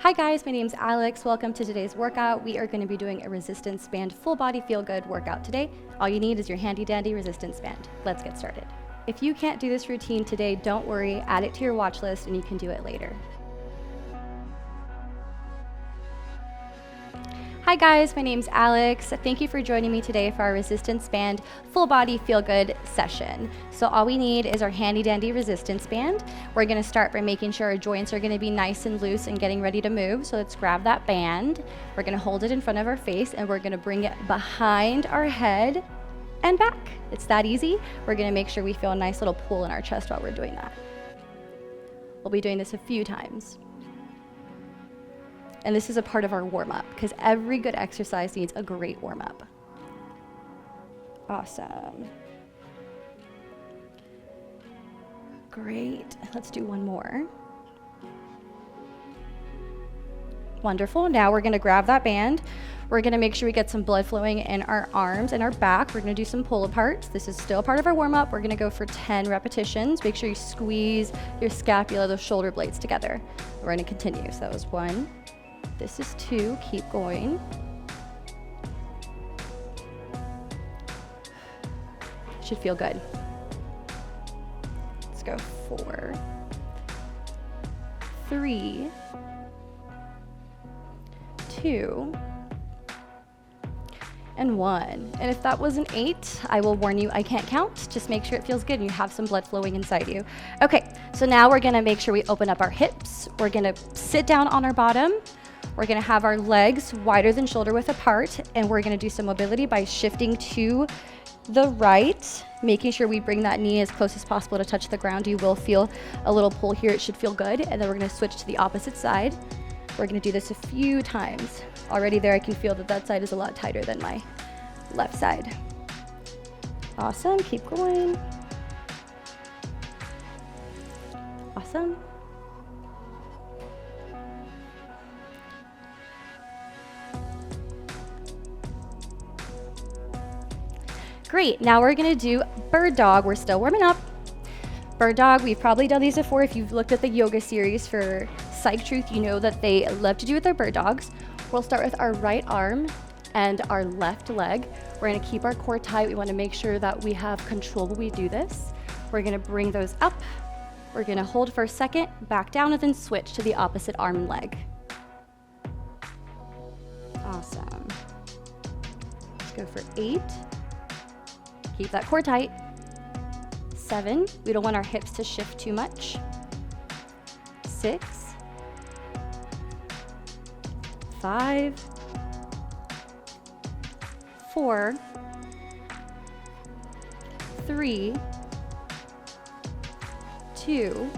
Hi guys, my name's Alex. Welcome to today's workout. We are going to be doing a resistance band full body feel good workout today. All you need is your handy dandy resistance band. Let's get started. If you can't do this routine today, don't worry, add it to your watch list and you can do it later. Hi guys, my name's Alex. Thank you for joining me today for our resistance band full body feel good session. So all we need is our handy dandy resistance band. We're gonna start by making sure our joints are gonna be nice and loose and getting ready to move. So let's grab that band. We're gonna hold it in front of our face and we're gonna bring it behind our head and back. It's that easy. We're gonna make sure we feel a nice little pull in our chest while we're doing that. We'll be doing this a few times. And this is a part of our warm-up because every good exercise needs a great warm-up. Awesome. Great. Let's do one more. Wonderful. Now we're going to grab that band. We're going to make sure we get some blood flowing in our arms and our back. We're going to do some pull-aparts. This is still part of our warm-up. We're going to go for 10 repetitions. Make sure you squeeze your scapula, those shoulder blades together. We're going to continue. So that was 1. This is 2, keep going. Should feel good. Let's go 4, 3, 2, and 1. And if that was an 8, I will warn you, I can't count. Just make sure it feels good and you have some blood flowing inside you. Okay, so now we're gonna make sure we open up our hips. We're gonna sit down on our bottom. We're gonna have our legs wider than shoulder width apart, and we're gonna do some mobility by shifting to the right, making sure we bring that knee as close as possible to touch the ground. You will feel a little pull here, it should feel good. And then we're gonna switch to the opposite side. We're gonna do this a few times. Already there, I can feel that that side is a lot tighter than my left side. Awesome, keep going. Awesome. Great, now we're gonna do bird dog. We're still warming up. Bird dog, we've probably done these before. If you've looked at the yoga series for Psych Truth, you know that they love to do with their bird dogs. We'll start with our right arm and our left leg. We're gonna keep our core tight. We wanna make sure that we have control when we do this. We're gonna bring those up. We're gonna hold for a second, back down, and then switch to the opposite arm and leg. Awesome. Let's go for 8. Keep that core tight. 7, we don't want our hips to shift too much. 6, 5, 4, 3, 2,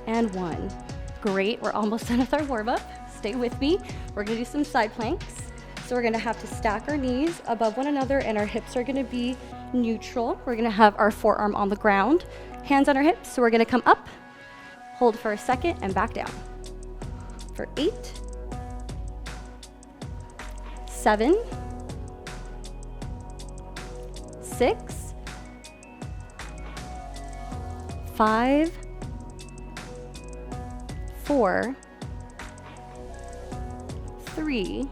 and 1. Great, we're almost done with our warm-up. Stay with me. We're gonna do some side planks. So we're gonna have to stack our knees above one another and our hips are gonna be neutral. We're gonna have our forearm on the ground, hands on our hips. So we're gonna come up, hold for a second, and back down. For 8, 7, 6, 5, 4, 3,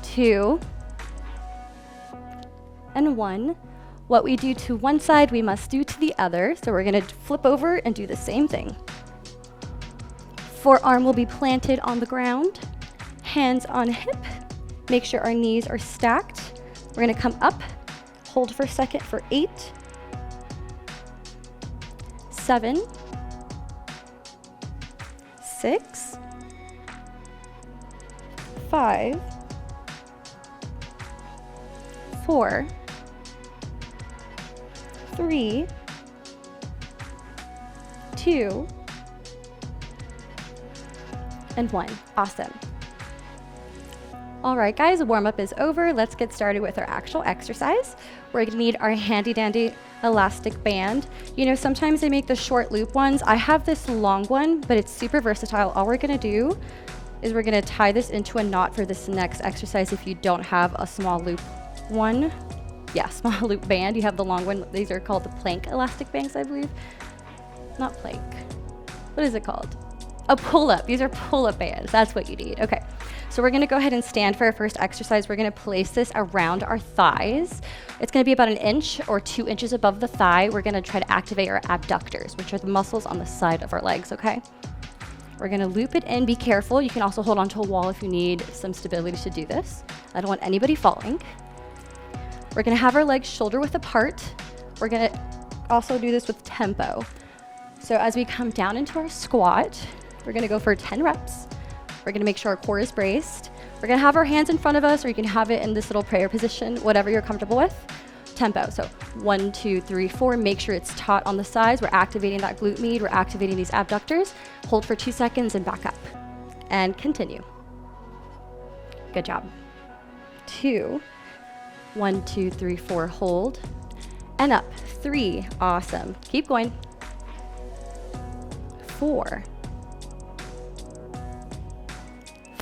2, and 1. What we do to one side, we must do to the other. So we're gonna flip over and do the same thing. Forearm will be planted on the ground, hands on hip. Make sure our knees are stacked. We're gonna come up, hold for a second for 8, 7, 6, 5, 4, 3, 2, and 1. Awesome. All right, guys, warm-up is over. Let's get started with our actual exercise. We're gonna need our handy dandy elastic band. You know, sometimes they make the short loop ones. I have this long one, but it's super versatile. All we're gonna do is we're gonna tie this into a knot for this next exercise if you don't have a small loop one. Yeah, small loop band. You have the long one. These are called the plank elastic bands, I believe. Not plank. what is it called? A pull-up. These are pull-up bands. That's what you need. Okay. So we're gonna go ahead and stand for our first exercise. We're gonna place this around our thighs. It's gonna be about 1 inch or 2 inches above the thigh. We're gonna try to activate our abductors, which are the muscles on the side of our legs, okay? We're gonna loop it in. Be careful. You can also hold onto a wall if you need some stability to do this. I don't want anybody falling. We're gonna have our legs shoulder width apart. We're gonna also do this with tempo. So as we come down into our squat, we're gonna go for 10 reps. We're gonna make sure our core is braced. We're gonna have our hands in front of us, or you can have it in this little prayer position, whatever you're comfortable with. Tempo, so 1, 2, 3, 4. Make sure it's taut on the sides. We're activating that glute med. We're activating these abductors. Hold for 2 seconds and back up. And continue. Good job. 2. 1, 2, 3, 4. Hold. And up. 3. Awesome. Keep going. 4.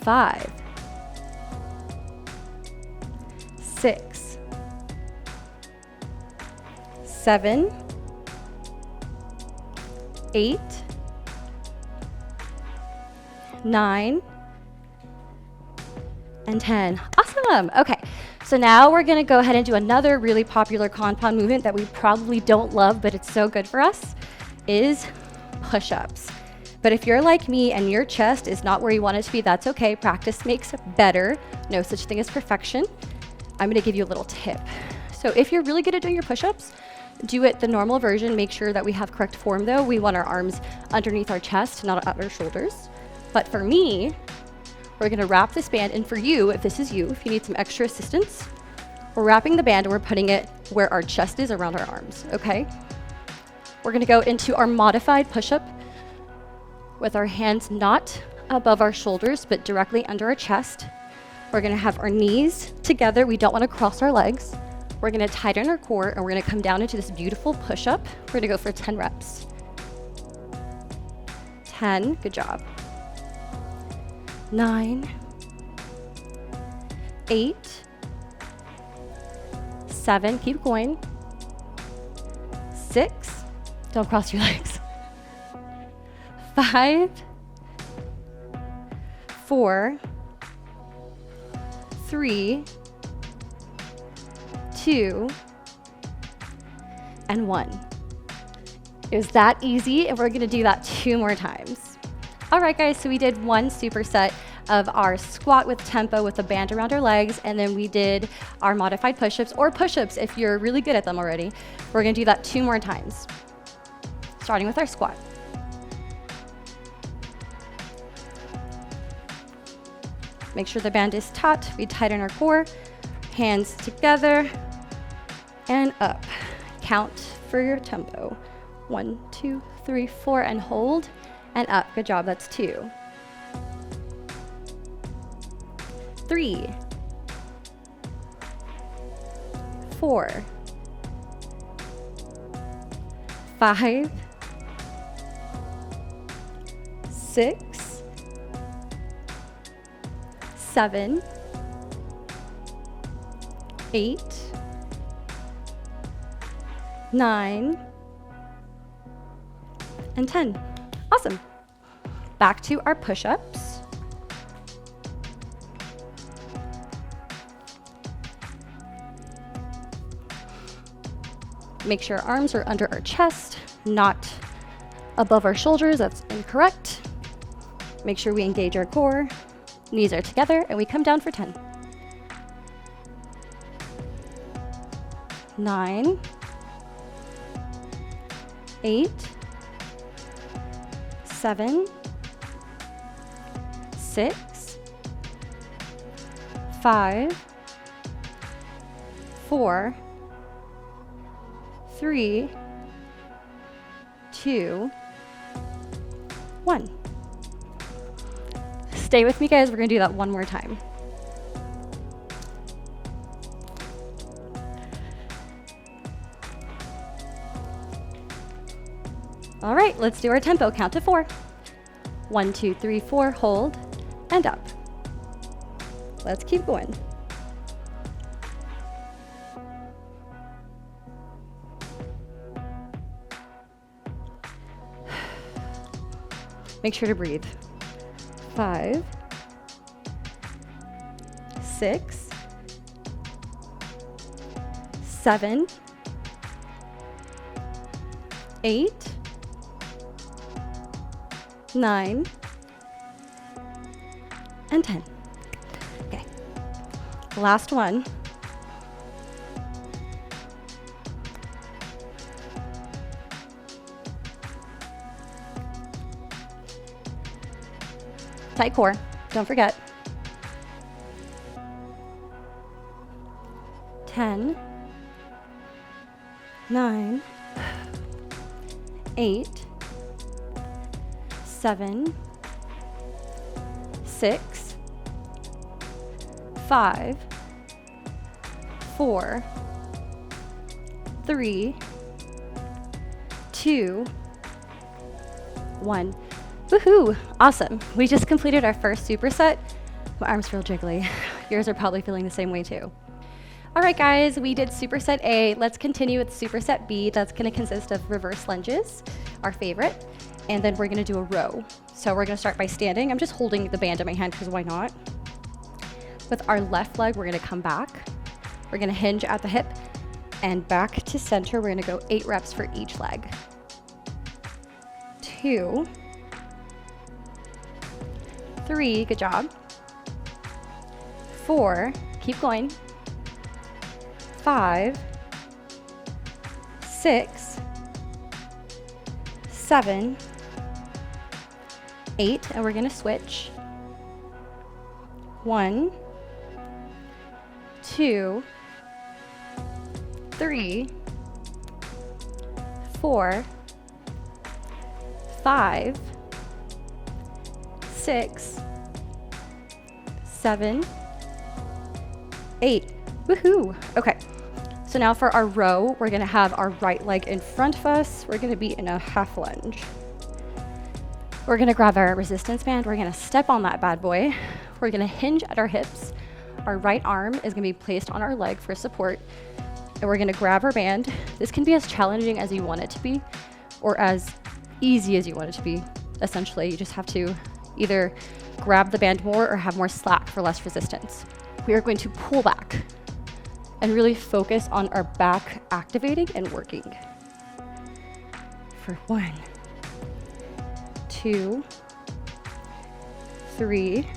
5. 6. 7. 8. 9. And 10. Awesome. Okay. So now we're going to go ahead and do another really popular compound movement that we probably don't love, but it's so good for us, is push-ups. But if you're like me and your chest is not where you want it to be, that's okay. Practice makes better. No such thing as perfection. I'm going to give you a little tip. So if you're really good at doing your push-ups, do it the normal version. Make sure that we have correct form though. We want our arms underneath our chest, not at our shoulders. But for me, we're gonna wrap this band, and for you, if this is you, if you need some extra assistance, we're wrapping the band and we're putting it where our chest is around our arms, okay? We're gonna go into our modified push-up with our hands not above our shoulders, but directly under our chest. We're gonna have our knees together. We don't wanna cross our legs. We're gonna tighten our core and we're gonna come down into this beautiful push-up. We're gonna go for 10 reps. 10, good job. 9, 8, 7, keep going. 6, don't cross your legs. 5, 4, 3, 2, and 1. It was that easy, and we're gonna do that 2 more times. All right, guys, so we did 1 superset of our squat with tempo with a band around our legs, and then we did our modified push-ups, or push-ups if you're really good at them already. We're gonna do that 2 more times, starting with our squat. Make sure the band is taut. We tighten our core, hands together, and up. Count for your tempo. 1, 2, 3, 4, and hold, and up. Good job, that's 2. 3, 4, 5, 6, 7, 8, 9, and 10. Awesome. Back to our push-ups. Make sure our arms are under our chest, not above our shoulders. That's incorrect. Make sure we engage our core. Knees are together, and we come down for 10. 9, 8, 7, 6, 5, 4, 3, 2, 1. Stay with me, guys. We're gonna do that 1 more time. All right, let's do our tempo. Count to 4. 1, 2, 3, 4, hold, and up. Let's keep going. Make sure to breathe. 5, 6, 7, 8, 9, and 10. Okay. Last one. Tight core, don't forget. 10, 9, 8, 7, 6, 5, 4, 3, 2, 1. Woohoo! Awesome. We just completed our first superset. My arms feel jiggly. Yours are probably feeling the same way too. All right, guys, we did Superset A. Let's continue with Superset B. That's going to consist of reverse lunges, our favorite, and then we're going to do a row. So we're going to start by standing. I'm just holding the band in my hand because why not? With our left leg, we're going to come back. We're going to hinge at the hip and back to center. We're going to go 8 reps for each leg. 2, 3, good job. 4, keep going. 5, 6, 7, 8, and we're going to switch. 1, 2, 3, 4, 5, 6, 7, 8. Woohoo! Okay, so now for our row, we're gonna have our right leg in front of us. We're gonna be in a half lunge. We're gonna grab our resistance band. We're gonna step on that bad boy. We're gonna hinge at our hips. Our right arm is gonna be placed on our leg for support. And we're gonna grab our band. This can be as challenging as you want it to be, or as easy as you want it to be. Essentially, you just have to either grab the band more or have more slack for less resistance. We are going to pull back and really focus on our back activating and working. For 1, 2, 3,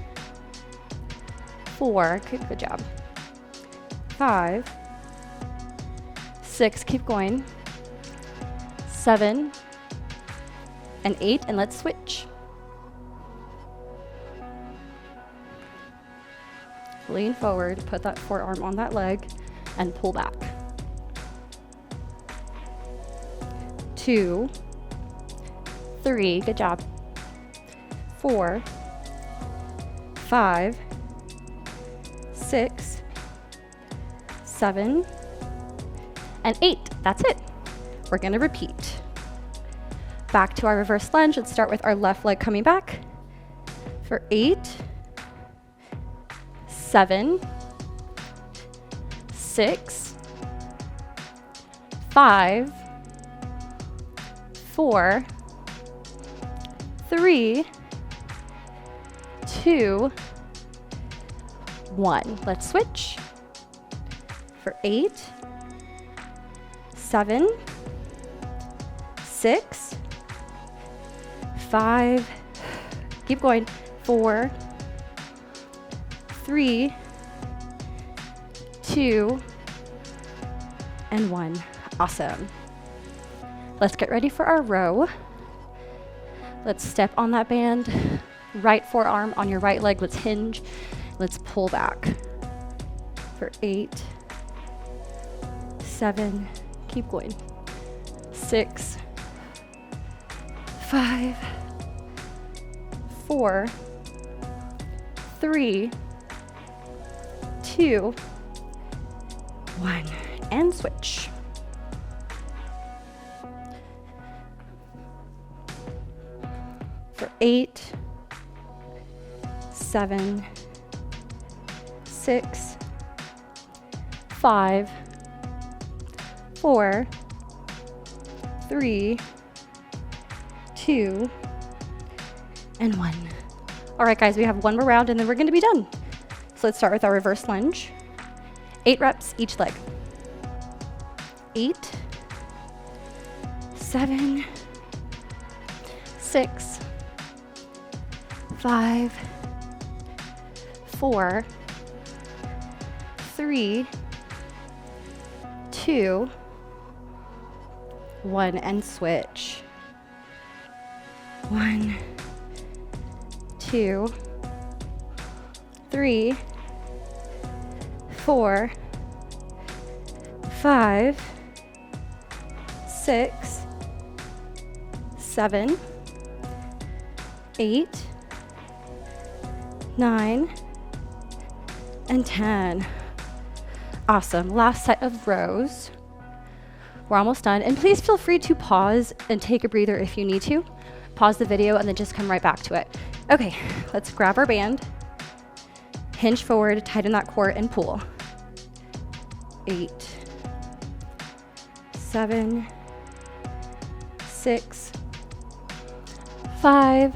4, good job. 5, 6, keep going. 7, and 8, and let's switch. Lean forward, put that forearm on that leg, and pull back. 2, 3, good job. 4, 5, 6, 7, and 8. That's it. We're gonna repeat. Back to our reverse lunge. Let's start with our left leg coming back for 8, 7, 6, 5, 4, 3, 2, 1. Let's switch. For 8, 7, 6, 5, keep going. 4, 3, 2, and 1. Awesome. Let's get ready for our row. Let's step on that band. Right forearm on your right leg. Let's hinge. Let's pull back for 8, 7, keep going. 6, 5, 4, 3, 2, 1, and switch. For 8, 7, 6, 5, 4, 3, 2, and 1. All right, guys, we have one more round and then we're gonna be done. So let's start with our reverse lunge. 8 reps each leg. 8, 7, 6, 5, 4, 3, 2, 1, and switch. 1, 2, 3, 4, 5, 6, 7, 8, 9, and 10. Awesome. Last set of rows. We're almost done. And please feel free to pause and take a breather if you need to. Pause the video and then just come right back to it. Okay, let's grab our band, hinge forward, tighten that core, and pull. 8, 7, 6, 5,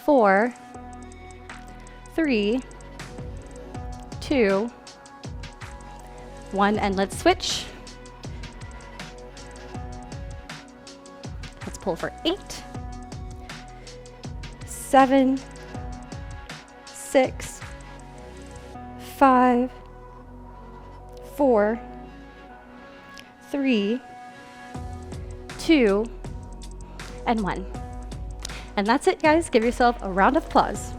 4, 3, 2, 1, and let's switch. Let's pull for 8, 7, 6, 5, 4, 3, 2, and 1. And that's it, guys. Give yourself a round of applause.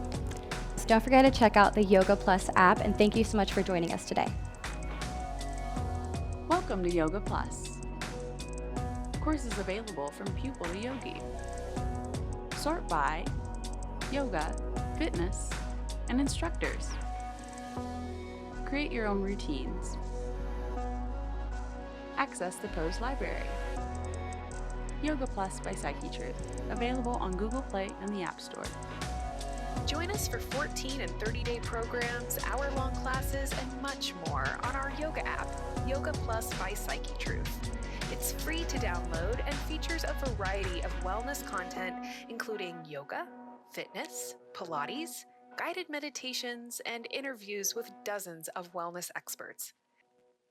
So don't forget to check out the Yoga Plus app, and thank you so much for joining us today. Welcome to Yoga Plus. Courses available from pupil to yogi. Sort by yoga, fitness, and instructors. Create your own routines. Access the pose library. Yoga Plus by Psyche Truth, available on Google Play and the App Store. Join us for 14 and 30-day programs, hour-long classes, and much more on our yoga app, Yoga Plus by Psyche Truth. It's free to download and features a variety of wellness content, including yoga, fitness, Pilates, guided meditations, and interviews with dozens of wellness experts.